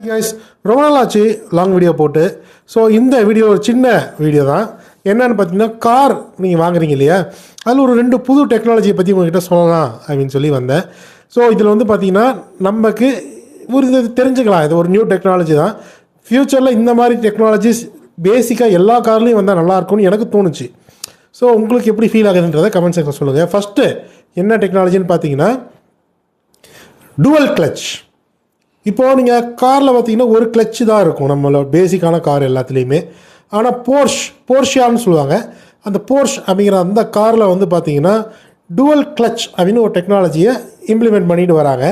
Guys ரொம்ப நாள் ஆச்சு லாங் வீடியோ போட்டு. ஸோ இந்த வீடியோ ஒரு சின்ன வீடியோ தான். என்னென்னு பார்த்தீங்கன்னா, கார் நீங்கள் வாங்குறீங்க இல்லையா, அதில் ஒரு 2 புது டெக்னாலஜியை பற்றி உங்கள்கிட்ட சொல்லலாம் அப்படின்னு சொல்லி வந்தேன். ஸோ இதில் வந்து பார்த்திங்கன்னா நமக்கு ஒரு இது தெரிஞ்சுக்கலாம், இது ஒரு நியூ டெக்னாலஜி தான். ஃப்யூச்சரில் இந்த மாதிரி டெக்னாலஜிஸ் பேசிக்காக எல்லா கார்லேயும் வந்தால் நல்லாயிருக்கும்னு எனக்கு தோணுச்சு. ஸோ உங்களுக்கு எப்படி ஃபீல் ஆகுதுன்றதை கமெண்ட் செக்ஷன் சொல்லுங்கள். ஃபஸ்ட்டு என்ன டெக்னாலஜின்னு பார்த்தீங்கன்னா, டுவல் கிளச். இப்போது நீங்கள் காரில் பார்த்தீங்கன்னா ஒரு கிளச்சு தான் இருக்கும் நம்மளோட பேசிக்கான கார் எல்லாத்துலேயுமே. ஆனால் போர்ஷியான்னு சொல்லுவாங்க. அந்த போர்ஷ் அப்படிங்கிற அந்த காரில் வந்து பார்த்தீங்கன்னா டுவல் கிளச் அப்படின்னு ஒரு டெக்னாலஜியை இம்ப்ளிமெண்ட் பண்ணிட்டு வராங்க.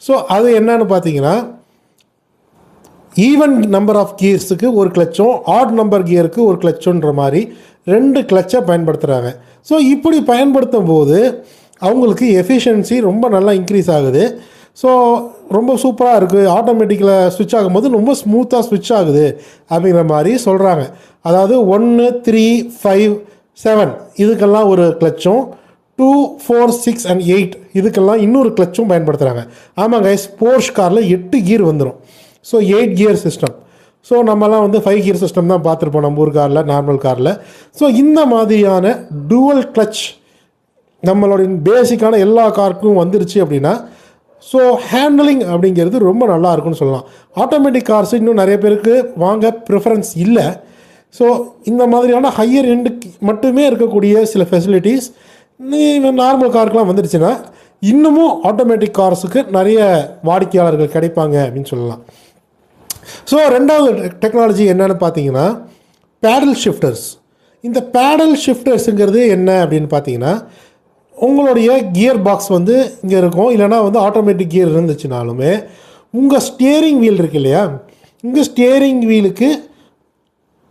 ஸோ அது என்னன்னு பார்த்தீங்கன்னா, ஈவன் நம்பர் ஆஃப் கியர்ஸுக்கு ஒரு கிளச்சும் ஆட் நம்பர் கியருக்கு ஒரு கிளச்சுன்ற மாதிரி 2 கிளச்சை பயன்படுத்துகிறாங்க. ஸோ இப்படி பயன்படுத்தும் போது அவங்களுக்கு எஃபிஷியன்சி ரொம்ப நல்லா இன்க்ரீஸ் ஆகுது. ஸோ ரொம்ப சூப்பராக இருக்குது. ஆட்டோமேட்டிக்கில் ஸ்விட்ச் ஆகும்போது ரொம்ப ஸ்மூத்தாக ஸ்விட்ச் ஆகுது அப்படிங்கிற மாதிரி சொல்கிறாங்க. அதாவது 1, 3, 5, 7 இதுக்கெல்லாம் ஒரு கிளச்சும், 2, 4, 6 and 8 இதுக்கெல்லாம் இன்னொரு கிளச்சும் பயன்படுத்துகிறாங்க. ஆமாங்க, போர்ஷ் காரில் 8 கியர் வந்துடும். So 8 gear system. ஸோ நம்மலாம் வந்து 5 கியர் சிஸ்டம் தான் பார்த்துருப்போம் நம்ம ஊர் காரில், நார்மல் காரில். ஸோ இந்த மாதிரியான டுவல் கிளச் நம்மளுடைய பேசிக்கான எல்லா காருக்கும் வந்துருச்சு அப்படின்னா, ஸோ ஹேண்டலிங் அப்படிங்கிறது ரொம்ப நல்லா இருக்குன்னு சொல்லலாம். ஆட்டோமேட்டிக் கார்ஸ் இன்னும் நிறைய பேருக்கு வாங்க ப்ரிஃபரன்ஸ் இல்லை. ஸோ இந்த மாதிரியான ஹையர் எண்டுக்கு மட்டுமே இருக்கக்கூடிய சில ஃபெசிலிட்டிஸ் நார்மல் காருக்கெலாம் வந்துடுச்சுன்னா இன்னமும் ஆட்டோமேட்டிக் கார்ஸுக்கு நிறைய வாடிக்கையாளர்கள் கிடைப்பாங்க அப்படின்னு சொல்லலாம். ஸோ ரெண்டாவது டெக்னாலஜி என்னென்னு பார்த்தீங்கன்னா, பேடல் ஷிஃப்டர்ஸ். இந்த பேடல் ஷிஃப்டர்ஸுங்கிறது என்ன அப்படின்னு பார்த்தீங்கன்னா, உங்களுடைய கியர் பாக்ஸ் வந்து இங்கே இருக்கும், இல்லைனா வந்து ஆட்டோமேட்டிக் கியர் இருந்துச்சுனாலுமே உங்கள் ஸ்டியரிங் வீல் இருக்கு இல்லையா, உங்கள் ஸ்டியரிங் வீலுக்கு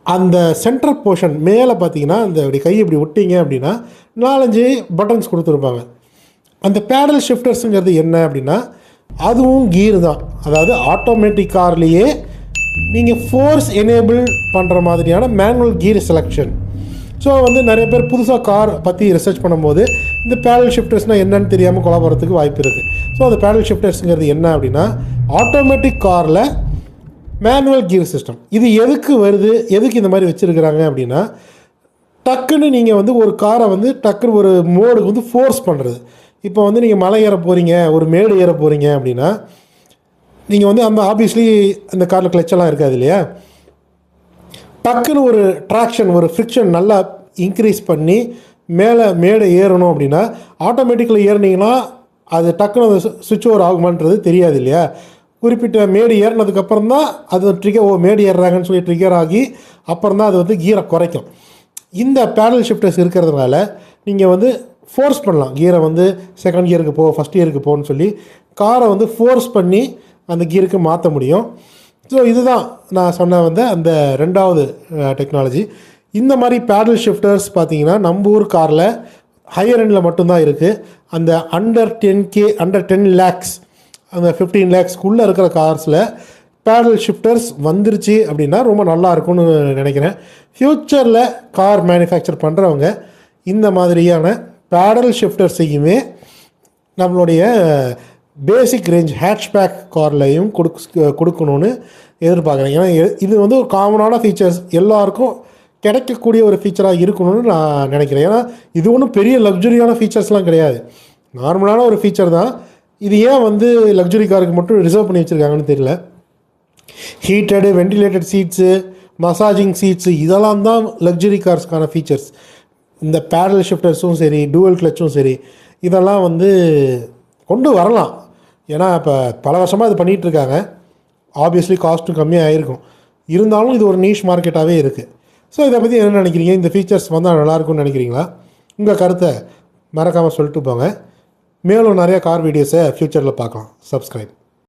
அந்த சென்ட்ரல் போர்ஷன் மேலே பார்த்தீங்கன்னா அந்த அப்படி கை இப்படி விட்டீங்க அப்படின்னா 4-5 பட்டன்ஸ் கொடுத்துருப்பாங்க. அந்த பேடல் ஷிஃப்டர்ஸுங்கிறது என்ன அப்படின்னா, அதுவும் கீர் தான். அதாவது ஆட்டோமேட்டிக் கார்லேயே நீங்கள் ஃபோர்ஸ் எனேபிள் பண்ணுற மாதிரியான மேனுவல் கீர் செலெக்ஷன். ஸோ வந்து நிறைய பேர் புதுசாக கார் பற்றி ரிசர்ச் பண்ணும்போது இந்த பேடல் ஷிஃப்டர்ஸ்னால் என்னன்னு தெரியாமல் கொலாபுறத்துக்கு வாய்ப்பு இருக்குது. ஸோ அந்த பேடல் ஷிஃப்டர்ஸுங்கிறது என்ன அப்படின்னா, ஆட்டோமேட்டிக் காரில் மேனுவல் கீர் சிஸ்டம். இது எதுக்கு வருது, எதுக்கு இந்த மாதிரி வச்சுருக்கிறாங்க அப்படின்னா, டக்குன்னு நீங்கள் வந்து ஒரு காரை வந்து டக்குன்னு ஒரு மோடுக்கு வந்து ஃபோர்ஸ் பண்ணுறது. இப்போ வந்து நீங்கள் மலை ஏற போகிறீங்க, ஒரு மேடு ஏற போகிறீங்க அப்படின்னா, நீங்கள் வந்து அந்த ஆப்வியஸ்லி அந்த காரில் கிளச்செல்லாம் இருக்காது இல்லையா, டக்குன்னு ஒரு ட்ராக்ஷன், ஒரு ஃப்ரிக்ஷன் நல்லா இன்க்ரீஸ் பண்ணி மேலே மேடை ஏறணும் அப்படின்னா, ஆட்டோமேட்டிக்கில் ஏறினீங்கன்னா அது டக்குன்னு அது சுவிட்ச் ஓவர் ஆகுமான்றது தெரியாது இல்லையா. குறிப்பிட்ட மேடு ஏறினதுக்கப்புறம் தான் அது ட்ரிகர், மேடு ஏறுறாங்கன்னு சொல்லி ட்ரிகர் ஆகி அப்புறம் தான் அது வந்து கீரை குறைக்கும். இந்த பேடல் ஷிஃப்டர்ஸ் இருக்கிறதுனால நீங்கள் வந்து ஃபோர்ஸ் பண்ணலாம், கீரை வந்து செகண்ட் கியருக்கு போ, ஃபஸ்ட் கியருக்கு போன்னு சொல்லி காரை வந்து ஃபோர்ஸ் பண்ணி அந்த கீருக்கு மாற்ற முடியும். ஸோ இதுதான் நான் சொன்ன வந்து அந்த ரெண்டாவது டெக்னாலஜி. இந்த மாதிரி பேடல் ஷிஃப்டர்ஸ் பார்த்தீங்கன்னா நம்ம ஊர் காரில் ஹையர் எண்டில் மட்டும்தான் இருக்குது. அந்த அண்டர் 10K, அண்டர் 10 lakhs, அந்த 15 lakhsக்குள்ளே இருக்கிற கார்ஸில் பேடல் ஷிஃப்டர்ஸ் வந்துருச்சு அப்படின்னா ரொம்ப நல்லா இருக்கும்னு நினைக்கிறேன். ஃப்யூச்சரில் கார் மேனுஃபேக்சர் பண்ணுறவங்க இந்த மாதிரியான பேடல் ஷிஃப்டர்ஸையுமே நம்மளுடைய பேசிக் ரேஞ்ச் ஹேட்ச்பேக் கார்லையும் கொடுக்கணும்னு எதிர்பார்க்குறேன். ஏன்னா இது வந்து ஒரு காமனான ஃபீச்சர்ஸ், எல்லாருக்கும் கிடைக்கக்கூடிய ஒரு ஃபீச்சராக இருக்கணும்னு நான் நினைக்கிறேன். ஏன்னா இது ஒன்றும் பெரிய லக்ஸுரியான ஃபீச்சர்ஸ்லாம் கிடையாது, நார்மலான ஒரு ஃபீச்சர் தான். இது ஏன் வந்து லக்ஸுரி காருக்கு மட்டும் ரிசர்வ் பண்ணி வச்சுருக்காங்கன்னு தெரியல. Heated, ventilated seats, massaging seats இதெல்லாம் தான் லக்ஸுரி கார்ஸ்க்கான ஃபீச்சர்ஸ். இந்த பேடல் ஷிஃப்டர்ஸும் சரி, டூவல் கிளச்சும் சரி, இதெல்லாம் வந்து கொண்டு வரலாம். ஏன்னா இப்போ பல வருஷமாக இது பண்ணிகிட்ருக்காங்க. ஆப்வியஸ்லி காஸ்ட்டும் கம்மியாக ஆகிருக்கும், இருந்தாலும் இது ஒரு நீஷ் மார்க்கெட்டாகவே இருக்குது. ஸோ இதை பற்றி என்ன நினைக்கிறீங்க? இந்த ஃபீச்சர்ஸ் வந்தால் நல்லாயிருக்கும்னு நினைக்கிறீங்களா? உங்கள் கருத்தை மறக்காமல் சொல்லிட்டு போங்க. மேலும் நிறையா கார் வீடியோஸை ஃப்யூச்சரில் பார்க்கலாம். சப்ஸ்கிரைப்.